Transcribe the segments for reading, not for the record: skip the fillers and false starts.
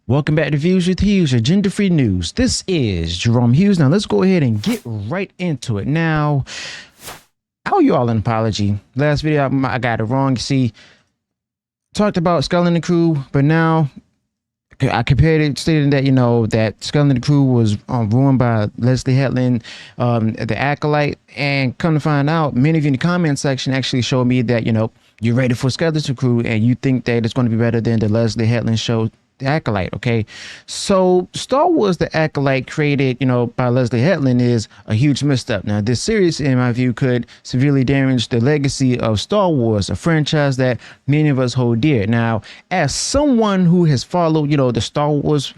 Welcome back to Views with Hughes, your gender-free news. This is Jerome Hughes. Now let's go ahead and get right into it. Now, I owe you all an apology. Last video I got it wrong. See, talked about Skeleton Crew, but now I compared it, stating that that Skeleton Crew was ruined by Leslye Headland, the Acolyte, and come to find out, many of you in the comment section actually showed me that you're ready for Skeleton Crew and you think that it's going to be better than the Leslye Headland show, The Acolyte. Okay, so Star Wars The Acolyte, created by Leslye Headland, is a huge misstep. Now this series, in my view, could severely damage the legacy of Star Wars, a franchise that many of us hold dear. Now, as someone who has followed the Star Wars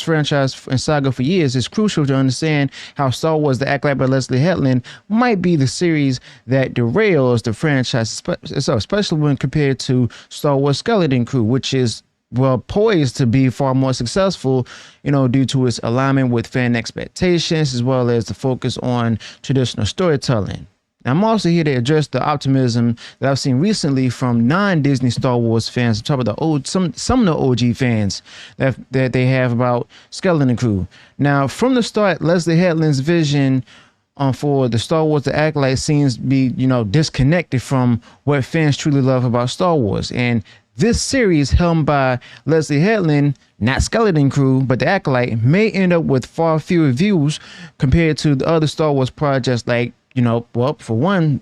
franchise and saga for years, it's crucial to understand how Star Wars The Acolyte by Leslye Headland might be the series that derails the franchise, especially when compared to Star Wars Skeleton Crew, which is poised to be far more successful, due to its alignment with fan expectations, as well as the focus on traditional storytelling. Now, I'm also here to address the optimism that I've seen recently from non-Disney Star Wars fans, on top of the some of the OG fans that they have about Skeleton Crew. Now, from the start, Leslye Headland's vision for the Star Wars The Acolyte seems to be, disconnected from what fans truly love about Star Wars. And this series, helmed by Leslye Headland, not Skeleton Crew, but The Acolyte, may end up with far fewer views compared to the other Star Wars projects like, for one,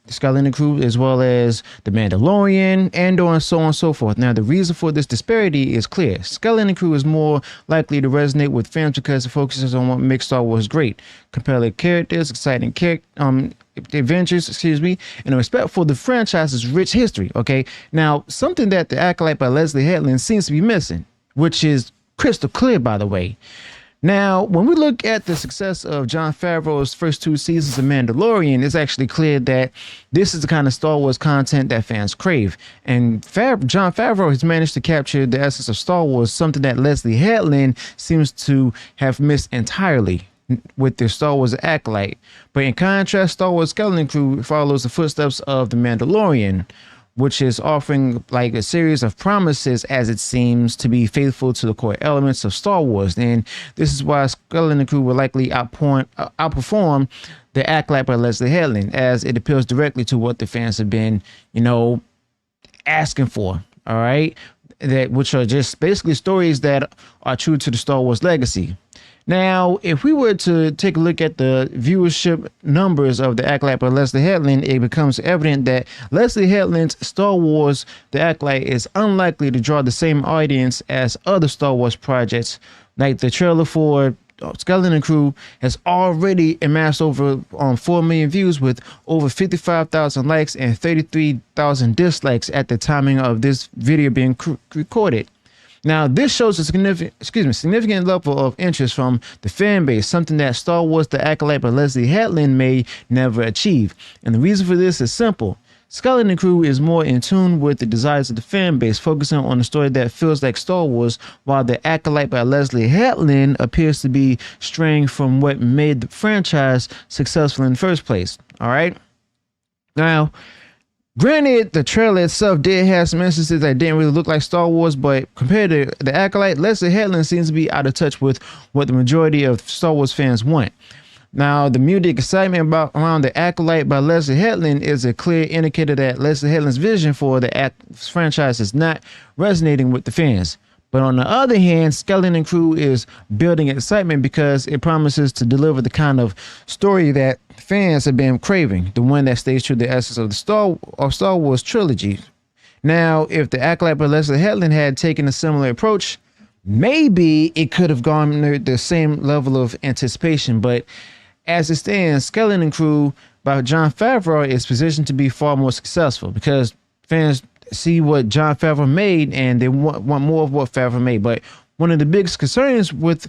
Skeleton Crew, as well as The Mandalorian, and so on and so forth. Now, the reason for this disparity is clear. Skeleton Crew is more likely to resonate with fans because it focuses on what makes Star Wars great: compelling characters, exciting adventures, and a respect for the franchise's rich history. Okay, now something that The Acolyte by Leslye Headland seems to be missing, which is crystal clear, by the way. Now, when we look at the success of Jon Favreau's first 2 seasons of Mandalorian, it's actually clear that this is the kind of Star Wars content that fans crave. And Jon Favreau has managed to capture the essence of Star Wars, something that Leslye Headland seems to have missed entirely with their Star Wars Acolyte. But in contrast, Star Wars Skeleton Crew follows the footsteps of The Mandalorian, which is offering like a series of promises, as it seems to be faithful to the core elements of Star Wars. And this is why Skeleton Crew will likely outperform The Acolyte by Leslye Headland, as it appeals directly to what the fans have been, asking for. All right, which are just basically stories that are true to the Star Wars legacy. Now, if we were to take a look at the viewership numbers of The Acolyte by Leslye Headland, it becomes evident that Leslye Headland's Star Wars The Acolyte is unlikely to draw the same audience as other Star Wars projects. Like the trailer for Skeleton Crew has already amassed over 4 million views, with over 55,000 likes and 33,000 dislikes at the timing of this video being recorded. Now, this shows a significant level of interest from the fan base, something that Star Wars The Acolyte by Leslye Headland may never achieve. And the reason for this is simple. Skeleton Crew is more in tune with the desires of the fan base, focusing on a story that feels like Star Wars, while The Acolyte by Leslye Headland appears to be straying from what made the franchise successful in the first place. All right? Now, granted, the trailer itself did have some instances that didn't really look like Star Wars, but compared to The Acolyte, Leslye Headland seems to be out of touch with what the majority of Star Wars fans want. Now, the muted excitement around The Acolyte by Leslye Headland is a clear indicator that Leslye Headland's vision for the franchise is not resonating with the fans. But on the other hand, Skeleton Crew is building excitement because it promises to deliver the kind of story that fans have been craving, the one that stays true to the essence of the Star Wars trilogy. Now, if The Acolyte by Leslye Headland had taken a similar approach, maybe it could have garnered the same level of anticipation. But as it stands, Skeleton Crew by Jon Favreau is positioned to be far more successful because fans see what Jon Favreau made and they want more of what Favreau made. But one of the biggest concerns with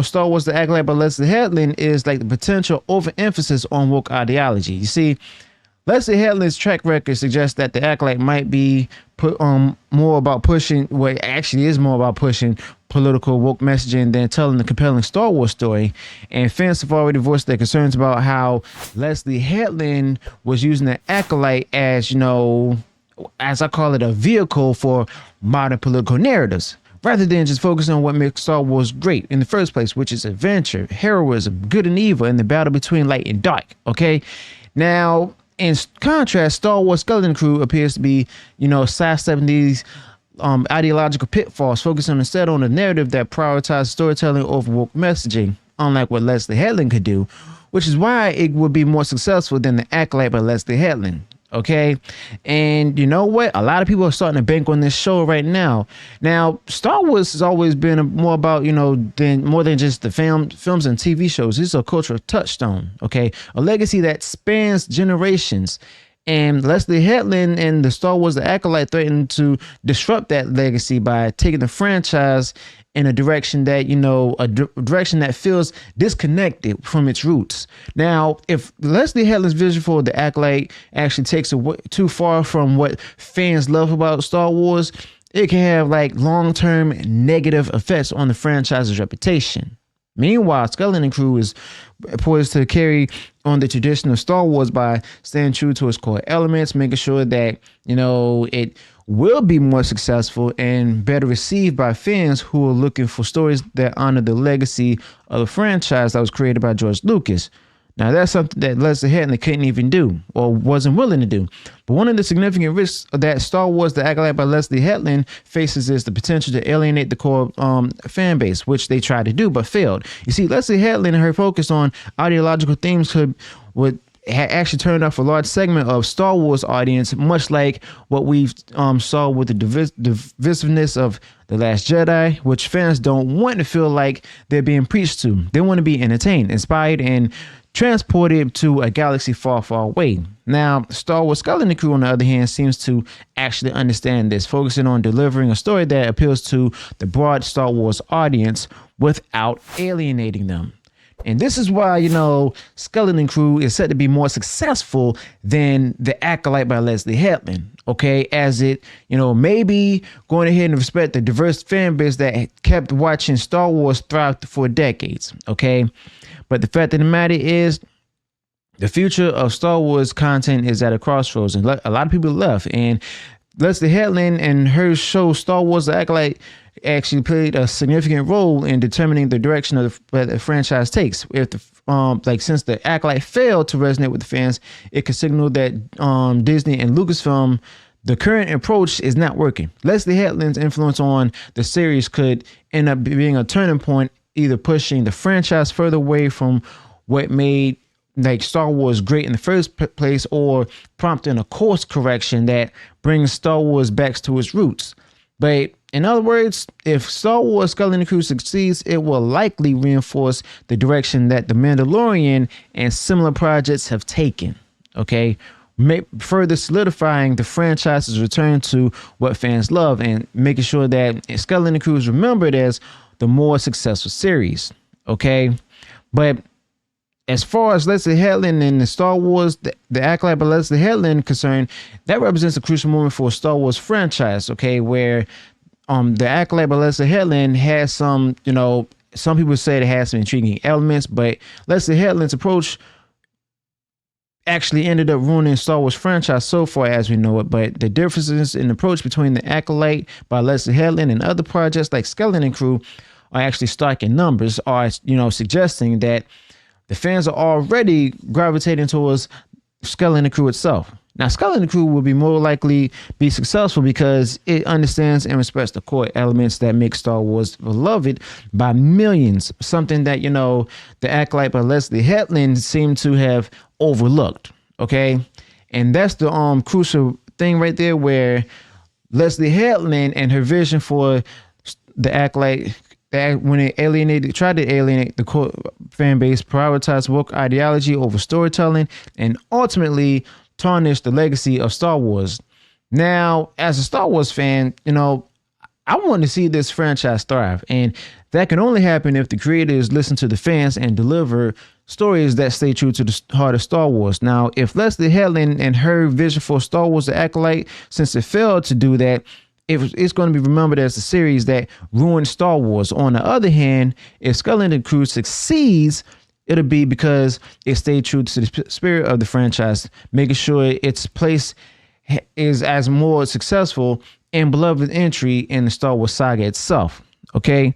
Star Wars The Acolyte by Leslye Headland is like the potential overemphasis on woke ideology. You see, Leslye Headland's track record suggests that The Acolyte might be more about pushing, well, it actually is more about pushing political woke messaging than telling a compelling Star Wars story. And fans have already voiced their concerns about how Leslye Headland was using The Acolyte as, as I call it, a vehicle for modern political narratives. rather than just focusing on what makes Star Wars great in the first place, which is adventure, heroism, good and evil, and the battle between light and dark. Okay, now in contrast, Star Wars Skeleton Crew appears to be, sidestepping these ideological pitfalls, focusing instead on a narrative that prioritizes storytelling over woke messaging, unlike what Leslye Headland could do, which is why it would be more successful than the Acolyte by Leslye Headland. Okay, and you know what? A lot of people are starting to bank on this show right now. Now, Star Wars has always been more about, more than just the films and TV shows. This is a cultural touchstone. Okay, a legacy that spans generations. And Leslye Headland and the Star Wars The Acolyte threatened to disrupt that legacy by taking the franchise in a direction that, direction that feels disconnected from its roots. Now, if Leslye Headland's vision for The Acolyte actually takes it too far from what fans love about Star Wars, it can have long-term negative effects on the franchise's reputation. Meanwhile, Skeleton Crew is poised to carry on the tradition of Star Wars by staying true to its core elements, making sure that, it will be more successful and better received by fans who are looking for stories that honor the legacy of the franchise that was created by George Lucas. Now, that's something that Leslye Headland couldn't even do or wasn't willing to do. But one of the significant risks that Star Wars The Acolyte by Leslye Headland faces is the potential to alienate the core fan base, which they tried to do but failed. You see, Leslye Headland and her focus on ideological themes would actually turned off a large segment of Star Wars audience, much like what we saw with the divisiveness of The Last Jedi, which fans don't want to feel like they're being preached to. They want to be entertained, inspired, and transported to a galaxy far, far away. Now, Star Wars Skeleton Crew, on the other hand, seems to actually understand this, focusing on delivering a story that appeals to the broad Star Wars audience without alienating them. And this is why, Skeleton Crew is said to be more successful than The Acolyte by Leslye Headland. Okay, as it, maybe going ahead and respect the diverse fan base that kept watching Star Wars thrive for decades. Okay, but the fact of the matter is, the future of Star Wars content is at a crossroads, and a lot of people left. And Leslye Headland and her show Star Wars The Acolyte actually played a significant role in determining the direction of the franchise takes. If since The Acolyte failed to resonate with the fans, it could signal that Disney and Lucasfilm, the current approach is not working. Leslye Headland's influence on the series could end up being a turning point, either pushing the franchise further away from what made Star Wars great in the first place, or prompting a course correction that brings Star Wars back to its roots. But in other words, if Star Wars Skeleton Crew succeeds, it will likely reinforce the direction that The Mandalorian and similar projects have taken. Okay, further solidifying the franchise's return to what fans love and making sure that Skeleton Crew is remembered as the more successful series. Okay, but as far as Leslye Headland and the Star Wars, the Acolyte by Leslye Headland concerned, that represents a crucial moment for a Star Wars franchise, okay, where the Acolyte by Leslye Headland has some, some people say it has some intriguing elements, but Leslye Headland's approach actually ended up ruining Star Wars franchise so far as we know it. But the differences in approach between the Acolyte by Leslye Headland and other projects like Skeleton Crew are actually stark in numbers, are, suggesting that the fans are already gravitating towards Skeleton Crew itself. Now, Skeleton Crew will be more likely be successful because it understands and respects the core elements that make Star Wars beloved by millions, something that, the Acolyte by Leslye Headland seemed to have overlooked. Okay, and that's the crucial thing right there, where Leslye Headland and her vision for the Acolyte, that when it tried to alienate the core fan base, prioritized woke ideology over storytelling, and ultimately tarnish the legacy of Star Wars. Now, as a Star Wars fan, I want to see this franchise thrive, and that can only happen if the creators listen to the fans and deliver stories that stay true to the heart of Star Wars. Now, if Leslye Headland and her vision for Star Wars The Acolyte, since it failed to do that, it's going to be remembered as the series that ruined Star Wars. On the other hand, if Skeleton Crew succeeds, it'll be because it stayed true to the spirit of the franchise, making sure its place is as more successful and beloved entry in the Star Wars saga itself. Okay,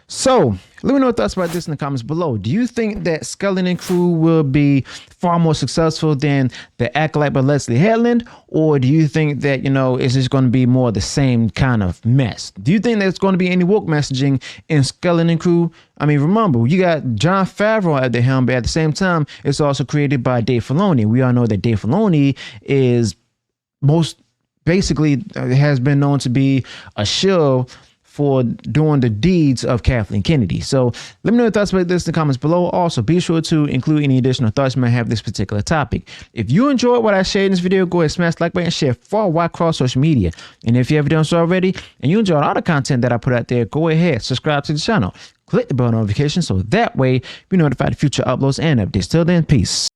so let me know your thoughts about this in the comments below. Do you think that Skeleton Crew will be far more successful than the Acolyte by Leslye Headland, or do you think that, you know, it's just going to be more the same kind of mess? Do you think there's going to be any woke messaging in Skeleton Crew? I mean, remember, you got Jon Favreau at the helm, but at the same time, it's also created by Dave Filoni. We all know that Dave Filoni is basically has been known to be a shill for doing the deeds of Kathleen Kennedy. So let me know your thoughts about this in the comments below. Also, be sure to include any additional thoughts you might have this particular topic. If you enjoyed what I shared in this video, go ahead, smash the like button, and share far wide across social media. And if you haven't done so already and you enjoyed all the content that I put out there, go ahead, subscribe to the channel. Click the bell notification so that way you're notified of future uploads and updates. Till then, peace.